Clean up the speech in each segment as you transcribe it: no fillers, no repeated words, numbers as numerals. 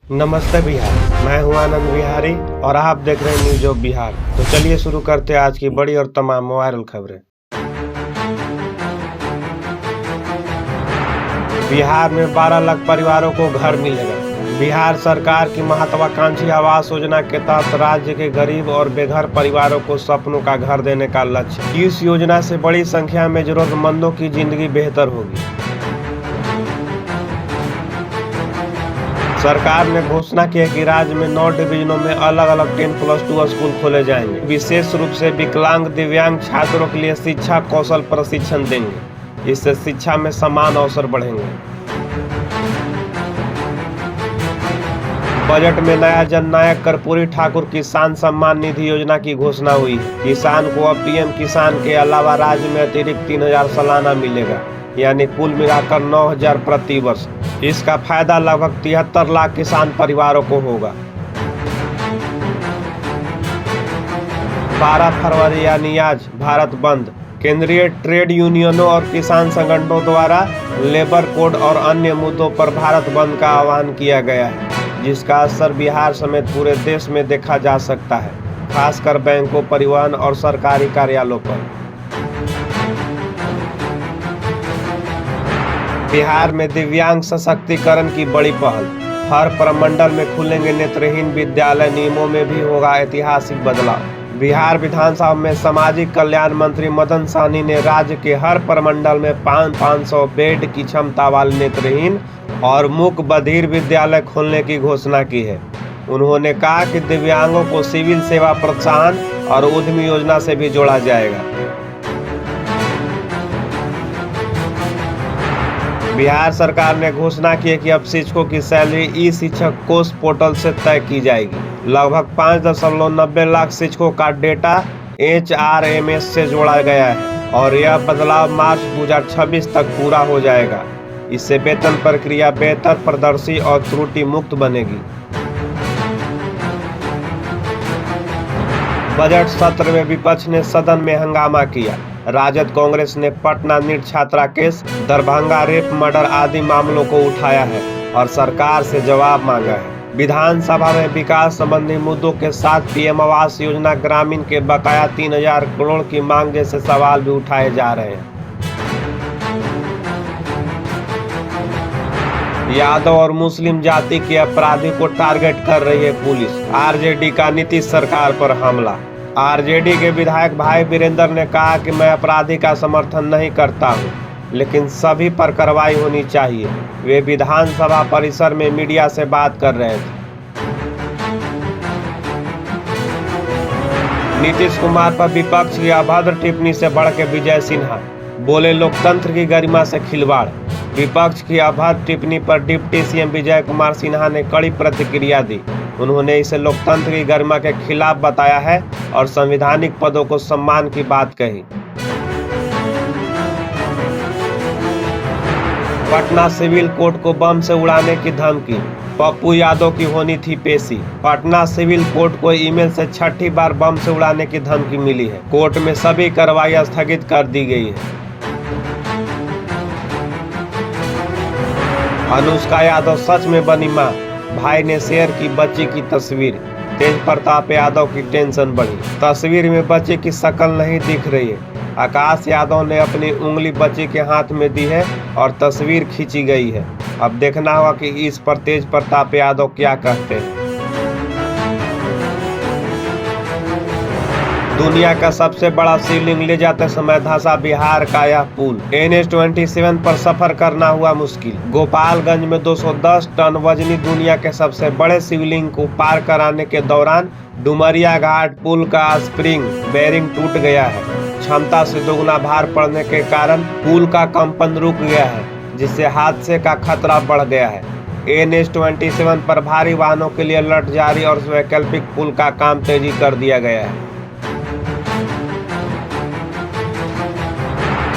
नमस्ते बिहार। मैं हूं आनंद बिहारी और आप देख रहे हैं न्यूज ऑफ बिहार। तो चलिए शुरू करते हैं आज की बड़ी और तमाम वायरल खबरें। बिहार में 12 लाख परिवारों को घर मिलेगा। बिहार सरकार की महत्वाकांक्षी आवास योजना के तहत राज्य के गरीब और बेघर परिवारों को सपनों का घर देने का लक्ष्य। इस योजना से बड़ी संख्या में जरूरतमंदों की जिंदगी बेहतर होगी। सरकार ने घोषणा की है कि राज्य में 9 डिवीजनों में अलग अलग 10+2 स्कूल खोले जाएंगे। विशेष रूप से विकलांग दिव्यांग छात्रों के लिए शिक्षा कौशल प्रशिक्षण देंगे। इससे शिक्षा में समान अवसर बढ़ेंगे। बजट में नया जननायक कर्पूरी ठाकुर किसान सम्मान निधि योजना की घोषणा हुई है। किसान को अब पीएम किसान के अलावा राज्य में अतिरिक्त 3,000 सालाना मिलेगा, यानी कुल मिलाकर 9,000 प्रति वर्ष। इसका फायदा लगभग 73 लाख किसान परिवारों को होगा। 12 फरवरी यानी आज भारत बंद। केंद्रीय ट्रेड यूनियनों और किसान संगठनों द्वारा लेबर कोड और अन्य मुद्दों पर भारत बंद का आह्वान किया गया है, जिसका असर बिहार समेत पूरे देश में देखा जा सकता है, खासकर बैंकों, परिवहन और सरकारी कार्यालयों पर। बिहार में दिव्यांग सशक्तिकरण की बड़ी पहल। हर प्रमंडल में खुलेंगे नेत्रहीन विद्यालय। नियमों में भी होगा ऐतिहासिक बदलाव। बिहार विधानसभा में सामाजिक कल्याण मंत्री मदन सहनी ने राज्य के हर प्रमंडल में 500 बेड की क्षमता वाले नेत्रहीन और मूक बधिर विद्यालय खोलने की घोषणा की है। उन्होंने कहा कि दिव्यांगों को सिविल सेवा प्रोत्साहन और उद्यमी योजना से भी जोड़ा जाएगा। बिहार सरकार ने घोषणा की है कि अब शिक्षकों की सैलरी ई शिक्षक कोष पोर्टल से तय की जाएगी। लगभग 5.90 लाख शिक्षकों का डेटा HRMS से जोड़ा गया है और यह बदलाव मार्च 2026 तक पूरा हो जाएगा। इससे वेतन प्रक्रिया बेहतर, पारदर्शी और त्रुटि मुक्त बनेगी। बजट सत्र में विपक्ष ने सदन में हंगामा किया। राजद कांग्रेस ने पटना नीट छात्रा केस, दरभंगा रेप मर्डर आदि मामलों को उठाया है और सरकार से जवाब मांगा है। विधानसभा में विकास संबंधी मुद्दों के साथ पीएम आवास योजना, ग्रामीण के बकाया 3,000 करोड़ की मांग जैसे सवाल भी उठाए जा रहे हैं। यादव और मुस्लिम जाति के अपराधी को टारगेट कर रही है पुलिस। आरजेडी का नीतीश सरकार पर हमला। आरजेडी के विधायक भाई वीरेंद्र ने कहा कि मैं अपराधी का समर्थन नहीं करता हूं, लेकिन सभी पर कार्रवाई होनी चाहिए। वे विधानसभा परिसर में मीडिया से बात कर रहे थे। नीतीश कुमार पर विपक्ष की अभद्र टिप्पणी से भड़के विजय सिन्हा। बोले लोकतंत्र की गरिमा से खिलवाड़। विपक्ष की अभद्र टिप्पणी पर डिप्टी सीएम विजय कुमार सिन्हा ने कड़ी प्रतिक्रिया दी। उन्होंने इसे लोकतंत्र की गरिमा के खिलाफ बताया है और संवैधानिक पदों को सम्मान की बात कही। पटना सिविल कोर्ट को बम से उड़ाने की धमकी। पप्पू यादव की होनी थी पेशी। पटना सिविल कोर्ट को ईमेल से 6ठी बार बम से उड़ाने की धमकी मिली है। कोर्ट में सभी कार्रवाई स्थगित कर दी गई है। अनुष्का यादव सच में बनी मां। भाई ने शेयर की बच्ची की तस्वीर। तेज प्रताप यादव की टेंशन बढ़ी। तस्वीर में बच्ची की शक्ल नहीं दिख रही है। आकाश यादव ने अपनी उंगली बच्ची के हाथ में दी है और तस्वीर खींची गई है। अब देखना होगा कि इस पर तेज प्रताप यादव क्या कहते हैं। दुनिया का सबसे बड़ा शिवलिंग ले जाते समय धंसा बिहार का यह पुल। NH-27 पर सफर करना हुआ मुश्किल। गोपालगंज में 210 टन वजनी दुनिया के सबसे बड़े शिवलिंग को पार कराने के दौरान डुमरिया घाट पुल का स्प्रिंग बेरिंग टूट गया है। क्षमता से दोगुना भार पड़ने के कारण पुल का कंपन रुक गया है, जिससे हादसे का खतरा बढ़ गया है। NH-27 पर भारी वाहनों के लिए अलर्ट जारी और वैकल्पिक पुल का काम तेजी कर दिया गया है।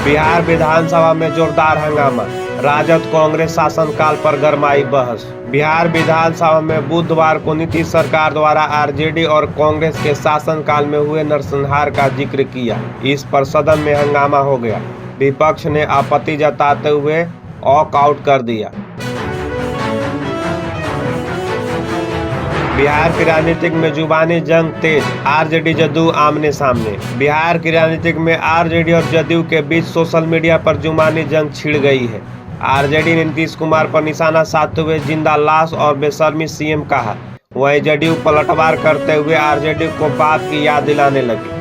बिहार विधानसभा में जोरदार हंगामा। राजद कांग्रेस शासनकाल पर गरमाई बहस। बिहार विधानसभा में बुधवार को नीतीश सरकार द्वारा आरजेडी और कांग्रेस के शासनकाल में हुए नरसंहार का जिक्र किया। इस पर सदन में हंगामा हो गया। विपक्ष ने आपत्ति जताते हुए वॉकआउट कर दिया। बिहार की राजनीतिक में जुबानी जंग तेज, आरजेडी जदयू आमने सामने। बिहार की राजनीतिक में आरजेडी और जदयू के बीच सोशल मीडिया पर जुबानी जंग छिड़ गई है। आरजेडी ने नीतीश कुमार पर निशाना साधते हुए जिंदा लाश और बेशर्मी सीएम कहा, वहीं जदयू पलटवार करते हुए आरजेडी को बात की याद दिलाने लगी।